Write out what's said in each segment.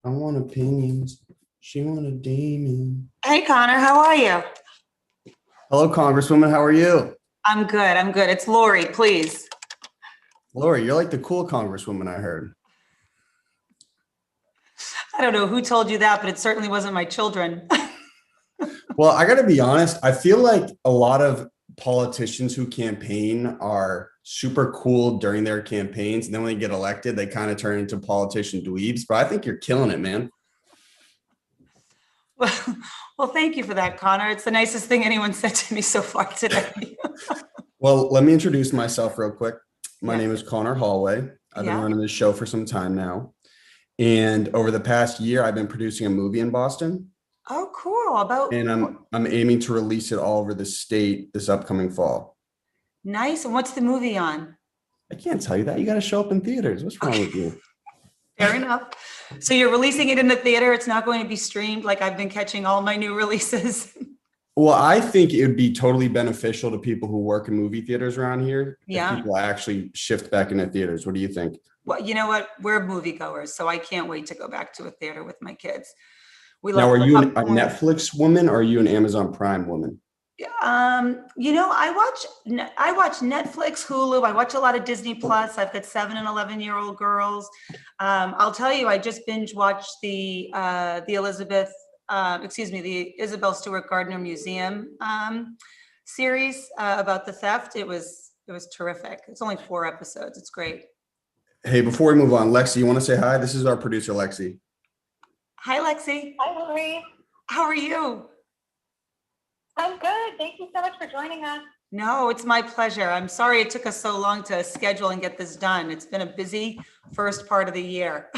I want opinions. She want a demon. Hey Connor, how are you? Hello, Congresswoman. How are you? I'm good. I'm good. It's Lori, please. Lori, you're like the cool Congresswoman I heard. I don't know who told you that, but it certainly wasn't my children. Well, I got to be honest. I feel like a lot of politicians who campaign are super cool during their campaigns. And then when they get elected, they kind of turn into politician dweebs. But I think you're killing it, man. Well, well, thank you for that, Connor. It's the nicest thing anyone said to me so far today. Well, let me introduce myself real quick. My Yeah. name is Connor Hallway. I've been Yeah. running this show for some time now. And over the past year, I've been producing a movie in Boston. Oh, cool. About And I'm aiming to release it all over the state this upcoming fall. nice. And what's the movie on? I can't tell you that. You got to show up in theaters. What's wrong with you? Fair enough. So you're releasing it in the theater. It's not going to be streamed like I've been catching all my new releases. Well, I think it would be totally beneficial to people who work in movie theaters around here if Yeah. people actually shift back into theaters. What do you think? Well, you know what? We're moviegoers, so I can't wait to go back to a theater with my kids. We Now, love are the you a popcorn. Netflix woman or are you an Amazon Prime woman? I watch Netflix, Hulu. I watch a lot of Disney Plus. I've got 7 and 11-year-old girls. I'll tell you, I just binge watched the Isabel Stewart Gardner Museum series about the theft. It was terrific. It's only 4 episodes. It's great. Hey, before we move on, Lexi, you want to say hi? This is our producer, Lexi. Hi, Lexi. Hi, Lori. How are you? I'm good. Thank you so much for joining us. No, it's my pleasure. I'm sorry it took us so long to schedule and get this done. It's been a busy first part of the year.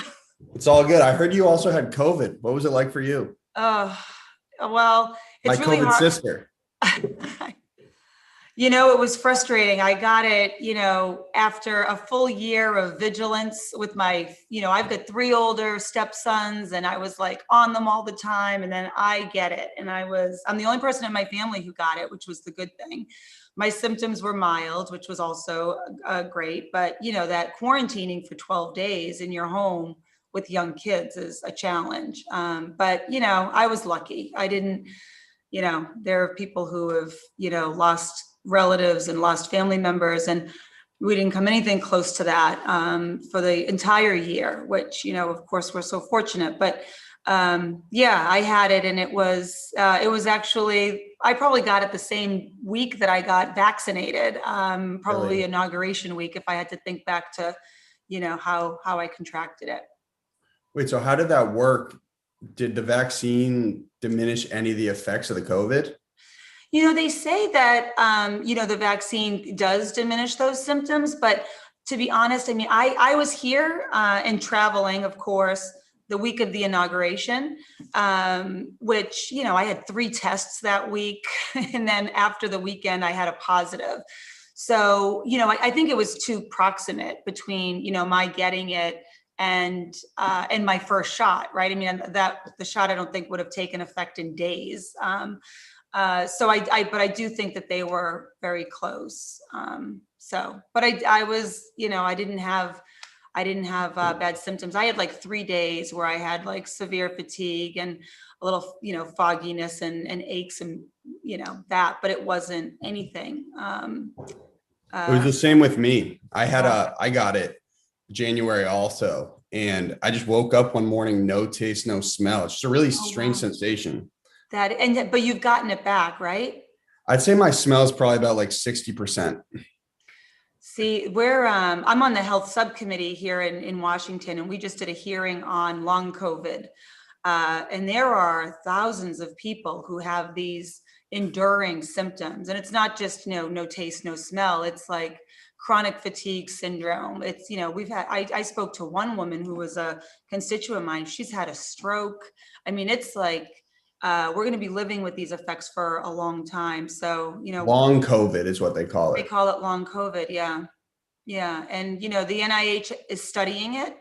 It's all good. I heard you also had COVID. What was it like for you? Well, My it's really COVID hard. sister. It was frustrating. I got it, after a full year of vigilance with I've got 3 older stepsons and I was like on them all the time. And then I get it. And I'm the only person in my family who got it, which was the good thing. My symptoms were mild, which was also great. But, that quarantining for 12 days in your home with young kids is a challenge. But, I was lucky. I didn't, there are people who have, lost relatives and lost family members, and we didn't come anything close to that for the entire year, which, of course, we're so fortunate. But I had it, and it was actually, I probably got it the same week that I got vaccinated, probably Really? inauguration week, if I had to think back to, how I contracted it. Wait, so how did that work? Did the vaccine diminish any of the effects of the COVID? They say that, the vaccine does diminish those symptoms, but to be honest, I was here and traveling, of course, the week of the inauguration, which, I had 3 tests that week. And then after the weekend, I had a positive. So, I think it was too proximate between, my getting it and my first shot, right? That the shot I don't think would have taken effect in days. But I do think that they were very close. But I was, I didn't have bad symptoms. I had like 3 days where I had like severe fatigue and a little, fogginess and aches and, but it wasn't anything. It was the same with me. I got it January also. And I just woke up one morning, no taste, no smell. It's just a really strange sensation. But you've gotten it back, right? I'd say my smell is probably about like 60%. See, I'm on the health subcommittee here in Washington, and we just did a hearing on long COVID. And there are thousands of people who have these enduring symptoms. And it's not just, no taste, no smell. It's like chronic fatigue syndrome. It's, I spoke to one woman who was a constituent of mine. She's had a stroke. It's like, we're going to be living with these effects for a long time. So, Long COVID is what they call they it. call it long COVID. Yeah. Yeah. And, the NIH is studying it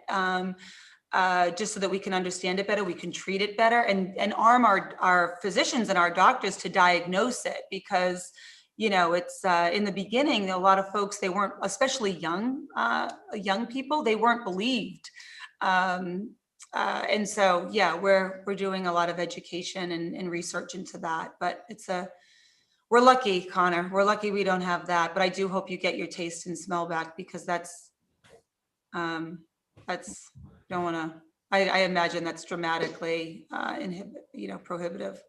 just so that we can understand it better. We can treat it better and arm our physicians and our doctors to diagnose it, because, it's in the beginning, a lot of folks, they weren't, especially young people, they weren't believed. And so, yeah, we're doing a lot of education and research into that, but we're lucky, Connor. We're lucky we don't have that, but I do hope you get your taste and smell back, because don't want to, I imagine that's dramatically, prohibitive.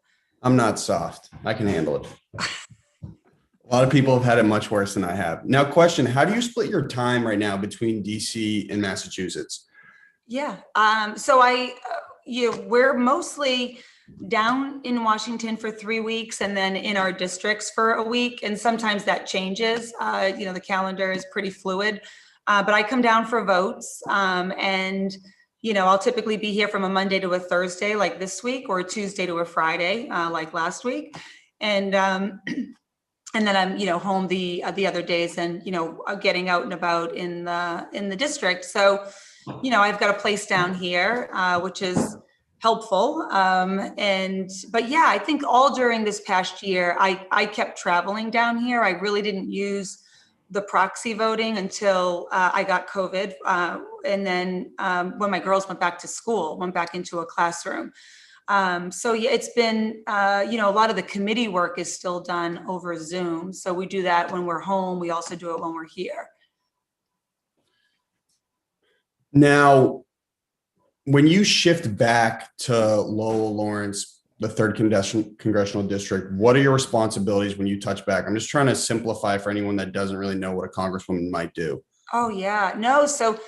I'm not soft. I can handle it. A lot of people have had it much worse than I have. Now, question, how do you split your time right now between DC and Massachusetts? Yeah. So we're mostly down in Washington for 3 weeks and then in our districts for a week. And sometimes that changes. The calendar is pretty fluid, but I come down for votes. And I'll typically be here from a Monday to a Thursday, like this week, or a Tuesday to a Friday, like last week. And then I'm, home the other days, and, getting out and about in the district. So, I've got a place down here, which is helpful. But yeah, I think all during this past year, I kept traveling down here. I really didn't use the proxy voting until I got COVID. And then when my girls went back to school, went back into a classroom. So yeah, it's been, a lot of the committee work is still done over Zoom. So we do that when we're home. We also do it when we're here. Now, when you shift back to Lowell Lawrence, the third congressional district, what are your responsibilities when you touch back? I'm just trying to simplify for anyone that doesn't really know what a congresswoman might do. Oh yeah, no. So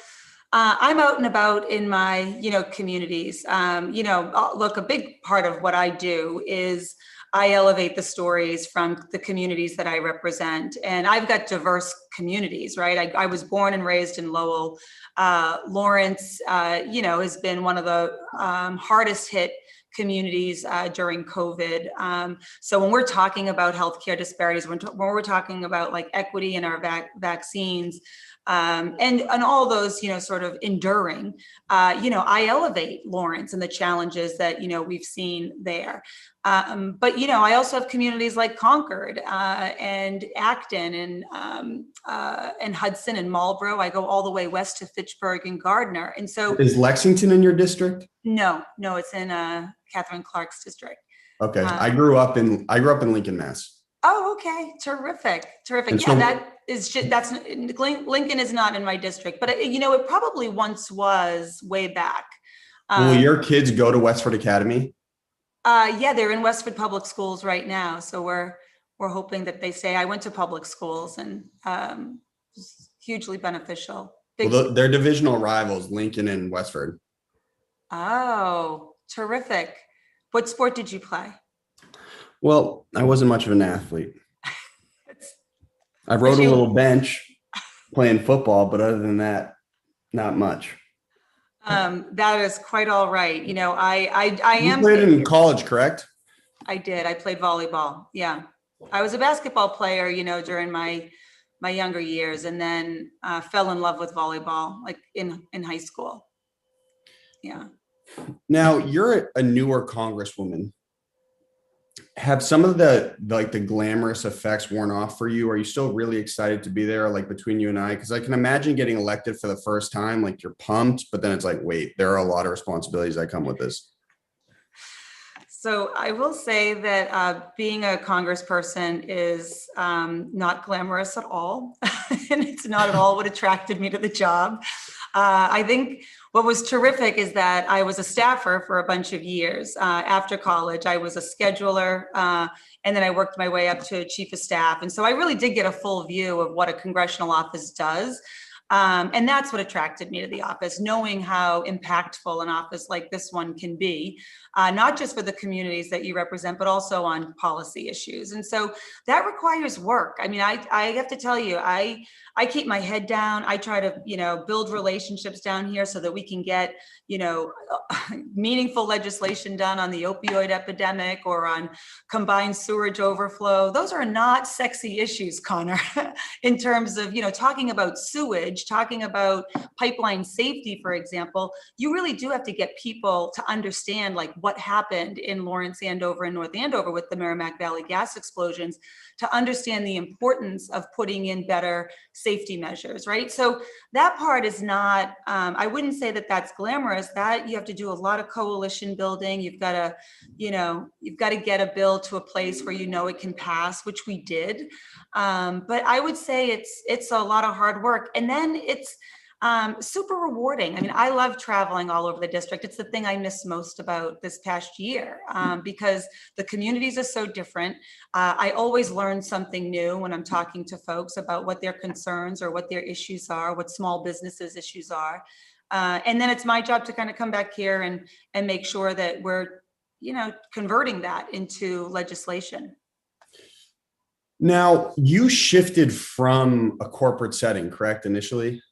I'm out and about in my, communities. Look, a big part of what I do is I elevate the stories from the communities that I represent. And I've got diverse communities, right? I was born and raised in Lowell. Lawrence, has been one of the hardest hit communities during COVID. So when we're talking about healthcare disparities, when we're talking about like equity in our vaccines, and all those, sort of enduring, I elevate Lawrence and the challenges that, we've seen there. But, I also have communities like Concord and Acton and Hudson and Marlborough. I go all the way west to Fitchburg and Gardner. And so is Lexington in your district? No, it's in Catherine Clark's district. Okay. I grew up in Lincoln, Mass. Oh, okay. Terrific. And Yeah, Lincoln is not in my district, but it probably once was way back. Will your kids go to Westford Academy? Yeah, they're in Westford Public Schools right now. So we're hoping that they stay. I went to public schools, and it's hugely beneficial. They're divisional rivals, Lincoln and Westford. Oh, terrific. What sport did you play? Well, I wasn't much of an athlete. I rode a little bench playing football, but other than that, not much. That is quite all right. I You am. played in college, correct? I did. I played volleyball. Yeah. I was a basketball player, during my younger years, and then fell in love with volleyball, like in high school. Yeah. Now, you're a newer congresswoman. Have some of the glamorous effects worn off for you? Are you still really excited to be there, like between you and I? Because I can imagine getting elected for the first time, like you're pumped, but then it's like, wait, there are a lot of responsibilities that come with this. So I will say that being a congressperson is not glamorous at all. And it's not at all what attracted me to the job. I think what was terrific is that I was a staffer for a bunch of years. After college, I was a scheduler, and then I worked my way up to chief of staff. And so I really did get a full view of what a congressional office does. And that's what attracted me to the office, knowing how impactful an office like this one can be, not just for the communities that you represent, but also on policy issues. And so that requires work. I mean, I have to tell you, I keep my head down. I try to, build relationships down here so that we can get, meaningful legislation done on the opioid epidemic or on combined sewage overflow. Those are not sexy issues, Connor, in terms of, talking about sewage wage, talking about pipeline safety, for example, you really do have to get people to understand like what happened in Lawrence, Andover, and North Andover with the Merrimack Valley gas explosions, to understand the importance of putting in better safety measures, right? So that part is not, I wouldn't say that that's glamorous. That you have to do a lot of coalition building. You've got to, you've got to get a bill to a place where it can pass, which we did. But I would say it's a lot of hard work. And then it's super rewarding. I mean, I love traveling all over the district. It's the thing I miss most about this past year, because the communities are so different. I always learn something new when I'm talking to folks about what their concerns or what their issues are, what small businesses issues are. And then it's my job to kind of come back here and make sure that we're, converting that into legislation. Now, you shifted from a corporate setting, correct, initially?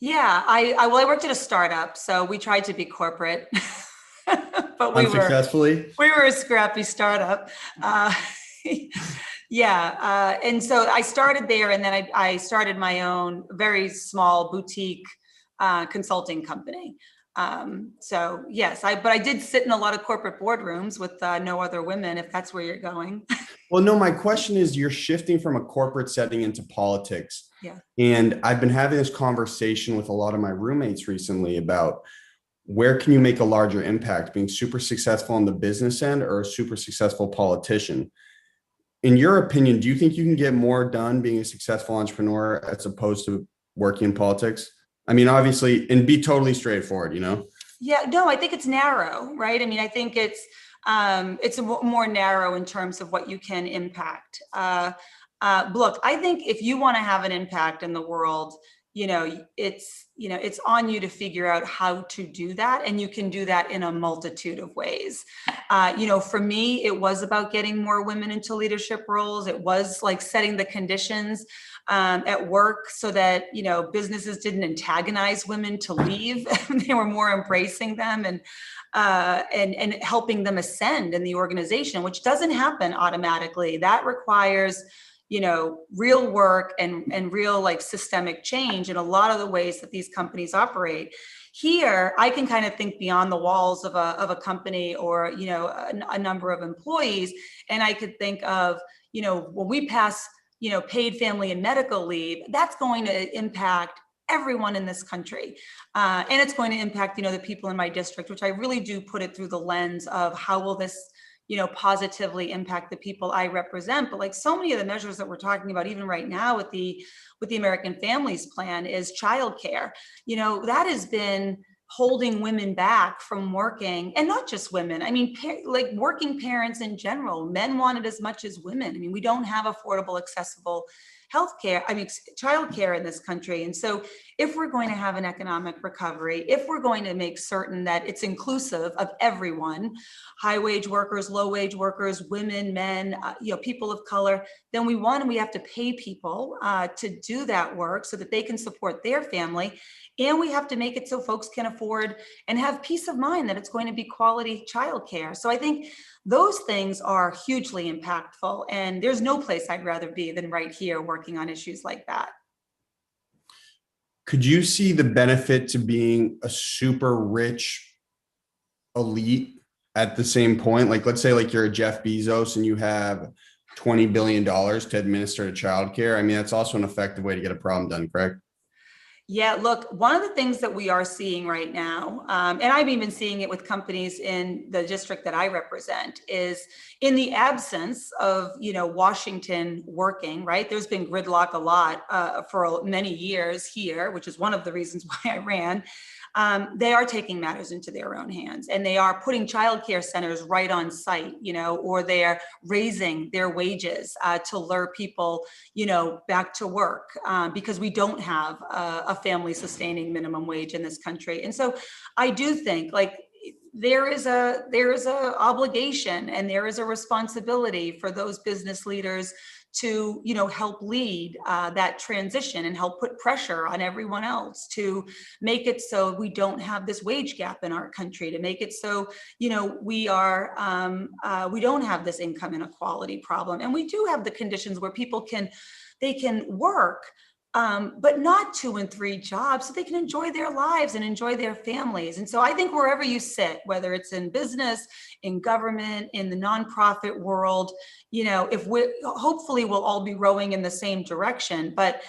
Yeah, I worked at a startup, so we tried to be corporate, but Unsuccessfully? we were a scrappy startup. Yeah, and so I started there, and then I started my own very small boutique consulting company. So yes, but I did sit in a lot of corporate boardrooms with no other women, if that's where you're going. Well, no, my question is, you're shifting from a corporate setting into politics. Yeah. And I've been having this conversation with a lot of my roommates recently about where can you make a larger impact, being super successful on the business end or a super successful politician? In your opinion, do you think you can get more done being a successful entrepreneur as opposed to working in politics? I mean, obviously, and be totally straightforward, Yeah, no, I think it's narrow, right? I mean, I think it's more narrow in terms of what you can impact. Look, I think if you want to have an impact in the world, it's on you to figure out how to do that. And you can do that in a multitude of ways. For me, it was about getting more women into leadership roles. It was like setting the conditions at work so that, businesses didn't antagonize women to leave. They were more embracing them and helping them ascend in the organization, which doesn't happen automatically. That requires real work and real like systemic change in a lot of the ways that these companies operate. Here, I can kind of think beyond the walls of a company or, a number of employees. And I could think of, when we pass, paid family and medical leave, that's going to impact everyone in this country. And it's going to impact, the people in my district, which I really do put it through the lens of how will this positively impact the people I represent. But like so many of the measures that we're talking about, even right now with the American Families Plan, is childcare. That has been holding women back from working, and not just women. I mean, like working parents in general. Men want it as much as women. I mean, we don't have affordable, accessible childcare in this country. And so if we're going to have an economic recovery, if we're going to make certain that it's inclusive of everyone, high wage workers, low wage workers, women, men, people of color, then we have to pay people to do that work so that they can support their family. And we have to make it so folks can afford and have peace of mind that it's going to be quality childcare. So I think those things are hugely impactful. And there's no place I'd rather be than right here working on issues like that. Could you see the benefit to being a super rich elite at the same point? Like, let's say like you're a Jeff Bezos and you have $20 billion to administer to childcare. I mean, that's also an effective way to get a problem done, correct? Yeah, look, one of the things that we are seeing right now, and I've even seeing it with companies in the district that I represent, is in the absence of, Washington working, right? There's been gridlock a lot for many years here, which is one of the reasons why I ran. They are taking matters into their own hands, and they are putting childcare centers right on site, or they're raising their wages to lure people, back to work because we don't have a family sustaining minimum wage in this country. And so I do think like there is a obligation and there is a responsibility for those business leaders to, help lead that transition and help put pressure on everyone else to make it so we don't have this wage gap in our country, to make it so, we don't have this income inequality problem. And we do have the conditions where people can work, but not 2 and 3 jobs, so they can enjoy their lives and enjoy their families. And so I think wherever you sit, whether it's in business, in government, in the nonprofit world, if hopefully we'll all be rowing in the same direction, but,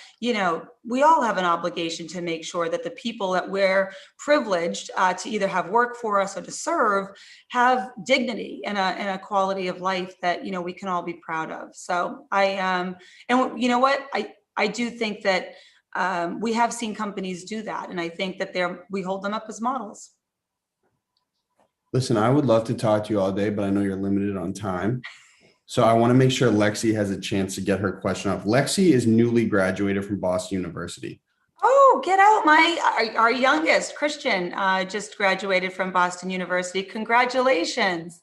we all have an obligation to make sure that the people that we're privileged to either have work for us or to serve have dignity and a quality of life that, we can all be proud of. So and you know what? I do think that we have seen companies do that. And I think that we hold them up as models. Listen, I would love to talk to you all day, but I know you're limited on time. So I want to make sure Lexi has a chance to get her question off. Lexi is newly graduated from Boston University. Oh, get out. Our youngest, Christian, just graduated from Boston University. Congratulations.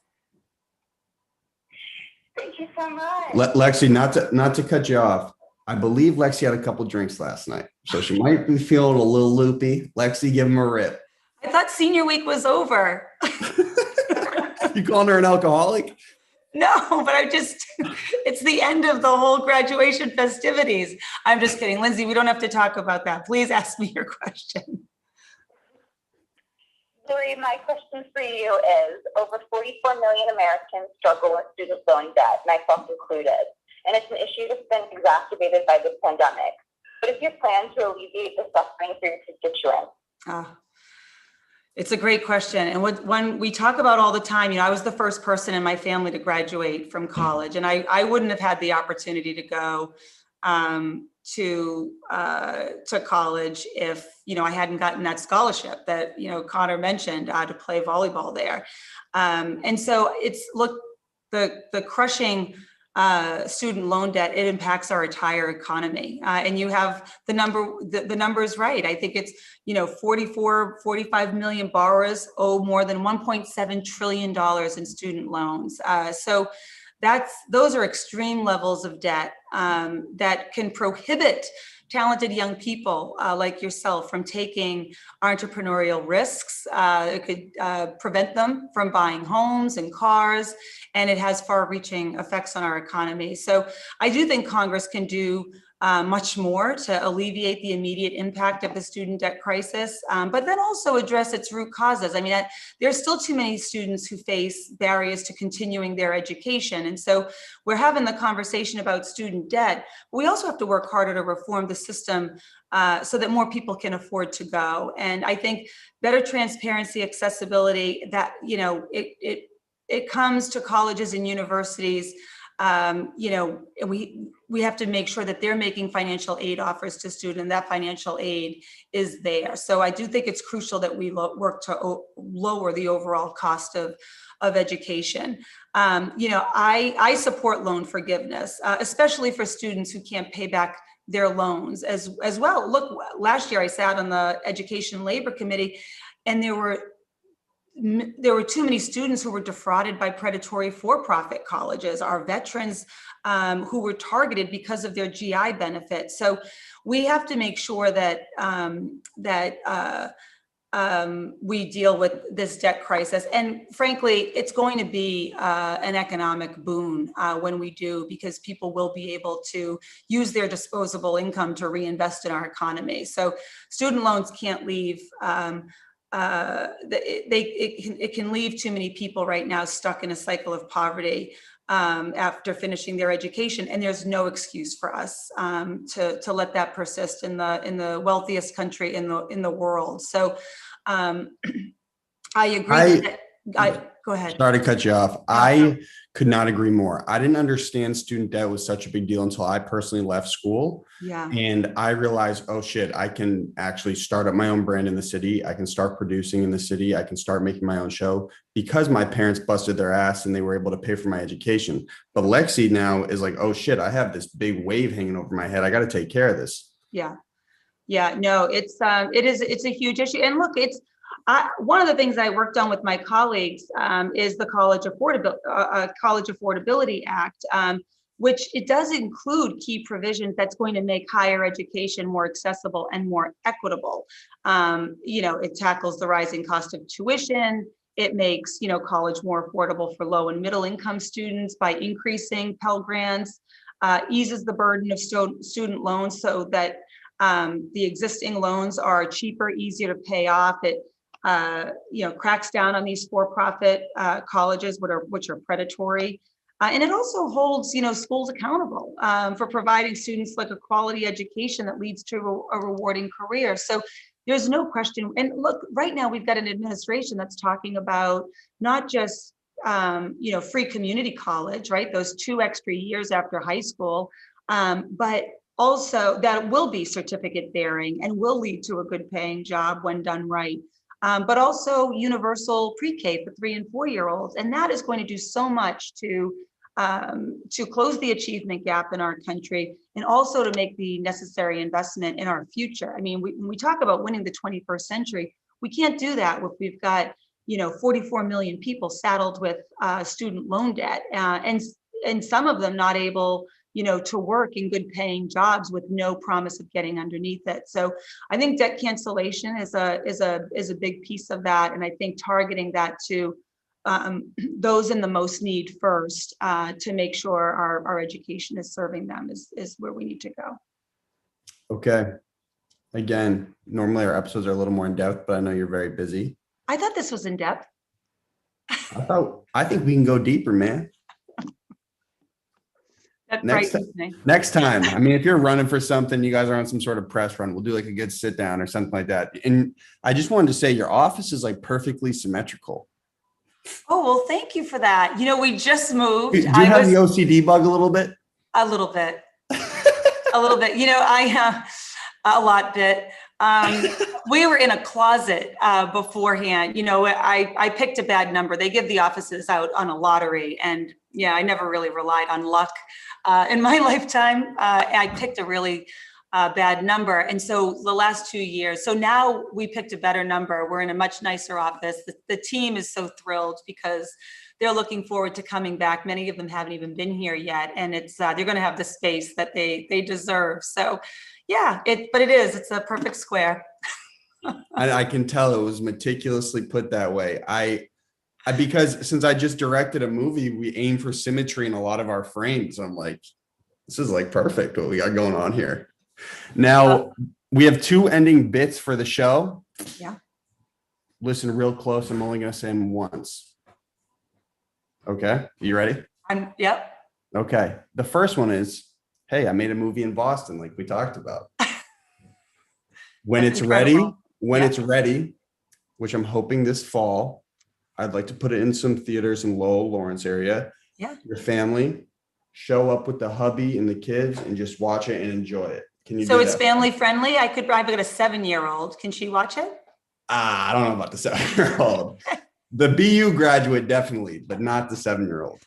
Thank you so much. Lexi, not to cut you off. I believe Lexi had a couple drinks last night, so she might be feeling a little loopy. Lexi, give him a rip. I thought senior week was over. You calling her an alcoholic? No, but it's the end of the whole graduation festivities. I'm just kidding. Lindsay, we don't have to talk about that. Please ask me your question. Lori, my question for you is, over 44 million Americans struggle with student loan debt, myself included. And it's an issue that's been exacerbated by the pandemic. What is your plan to alleviate the suffering for your constituents? It's a great question. And when we talk about all the time, I was the first person in my family to graduate from college, and I wouldn't have had the opportunity to go to college if, I hadn't gotten that scholarship that, Connor mentioned to play volleyball there. And so the crushing student loan debt, it impacts our entire economy. And you have the numbers right. I think it's, 45 million borrowers owe more than $1.7 trillion in student loans. So those are extreme levels of debt that can prohibit talented young people like yourself from taking entrepreneurial risks. It could prevent them from buying homes and cars, and it has far-reaching effects on our economy. So I do think Congress can do much more to alleviate the immediate impact of the student debt crisis, but then also address its root causes. I mean, there's still too many students who face barriers to continuing their education. And so we're having the conversation about student debt, but we also have to work harder to reform the system so that more people can afford to go. And I think better transparency, accessibility, that, it comes to colleges and universities. We have to make sure that they're making financial aid offers to students, and that financial aid is there. So I do think it's crucial that we work to lower the overall cost of education. I support loan forgiveness, especially for students who can't pay back their loans as well. Look, last year I sat on the Education Labor Committee, and there were too many students who were defrauded by predatory for-profit colleges, our veterans who were targeted because of their GI benefits. So we have to make sure that we deal with this debt crisis. And frankly, it's going to be an economic boon when we do, because people will be able to use their disposable income to reinvest in our economy. So student loans can't leave it can leave too many people right now stuck in a cycle of poverty after finishing their education, and there's no excuse for us to let that persist in the wealthiest country in the world. So I agree. Go ahead. Sorry to cut you off. I could not agree more. I didn't understand student debt was such a big deal until I personally left school. Yeah. And I realized, oh shit, I can actually start up my own brand in the city. I can start producing in the city. I can start making my own show because my parents busted their ass and they were able to pay for my education. But Lexi now is like, oh shit, I have this big wave hanging over my head. I got to take care of this. Yeah. Yeah. No, it's a huge issue. And look, one of the things I worked on with my colleagues is the College Affordability Act, which it does include key provisions that's going to make higher education more accessible and more equitable. It tackles the rising cost of tuition. It makes, college more affordable for low and middle income students by increasing Pell Grants, eases the burden of student loans so that The existing loans are cheaper, easier to pay off. It cracks down on these for-profit colleges, which are predatory. And it also holds, schools accountable for providing students like a quality education that leads to a rewarding career. So there's no question. And look, right now we've got an administration that's talking about not just, free community college, right? Those 2 extra years after high school, but also that will be certificate bearing and will lead to a good paying job when done right. But also universal pre-K for 3 and 4-year-olds. And that is going to do so much to close the achievement gap in our country, and also to make the necessary investment in our future. I mean, when we talk about winning the 21st century, we can't do that if we've got, 44 million people saddled with student loan debt, and some of them not able, to work in good paying jobs with no promise of getting underneath it. So I think debt cancellation is a big piece of that. And I think targeting that to those in the most need first, to make sure our education is serving them is where we need to go. Okay. Again, normally our episodes are a little more in depth, but I know you're very busy. I thought this was in depth. I think we can go deeper, man. Next time. I mean, if you're running for something, you guys are on some sort of press run, we'll do like a good sit down or something like that. And I just wanted to say your office is like perfectly symmetrical. Oh, well, thank you for that. We just moved. Do you have the OCD bug a little bit? A little bit. A little bit. A lot bit. We were in a closet beforehand. I picked a bad number. They give the offices out on a lottery. And I never really relied on luck in my lifetime. I picked a really bad number. And so the last 2 years, so now we picked a better number. We're in a much nicer office. The team is so thrilled because they're looking forward to coming back. Many of them haven't even been here yet. And it's they're going to have the space that they deserve. So it's a perfect square. I can tell it was meticulously put that way. Because since I just directed a movie, we aim for symmetry in a lot of our frames. I'm like, this is like perfect what we got going on here. Now, we have 2 ending bits for the show. Yeah. Listen real close. I'm only going to say them once. Okay. You ready? Yep. Okay. The first one is, hey, I made a movie in Boston, like we talked about. When it's ready, which I'm hoping this fall, I'd like to put it in some theaters in Lowell, Lawrence area. Yeah. Your family, show up with the hubby and the kids and just watch it and enjoy it. Can you? So it's family friendly. I've got a 7-year-old. Can she watch it? I don't know about the 7-year-old. The BU graduate definitely, but not the 7-year-old.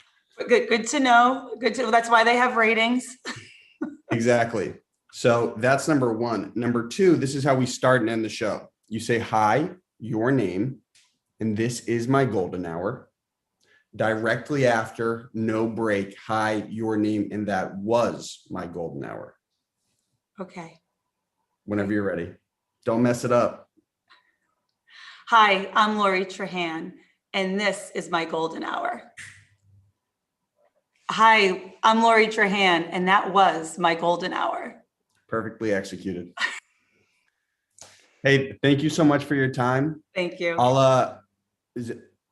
Good to know. That's why they have ratings. Exactly. So that's number 1. Number 2, this is how we start and end the show. You say, hi, your name, and this is my golden hour. Directly after, no break, hi, your name, and that was my golden hour. Okay. Whenever you're ready. Don't mess it up. Hi, I'm Lori Trahan, and this is my golden hour. Hi, I'm Lori Trahan, and that was my golden hour. Perfectly executed. Hey, thank you so much for your time. Thank you. I'll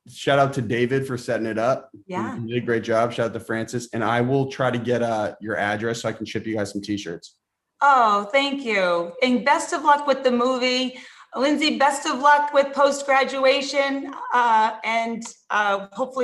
shout out to David for setting it up. Yeah. You did a great job. Shout out to Francis. And I will try to get your address so I can ship you guys some t-shirts. Oh, thank you. And best of luck with the movie. Lindsay, best of luck with post-graduation. And hopefully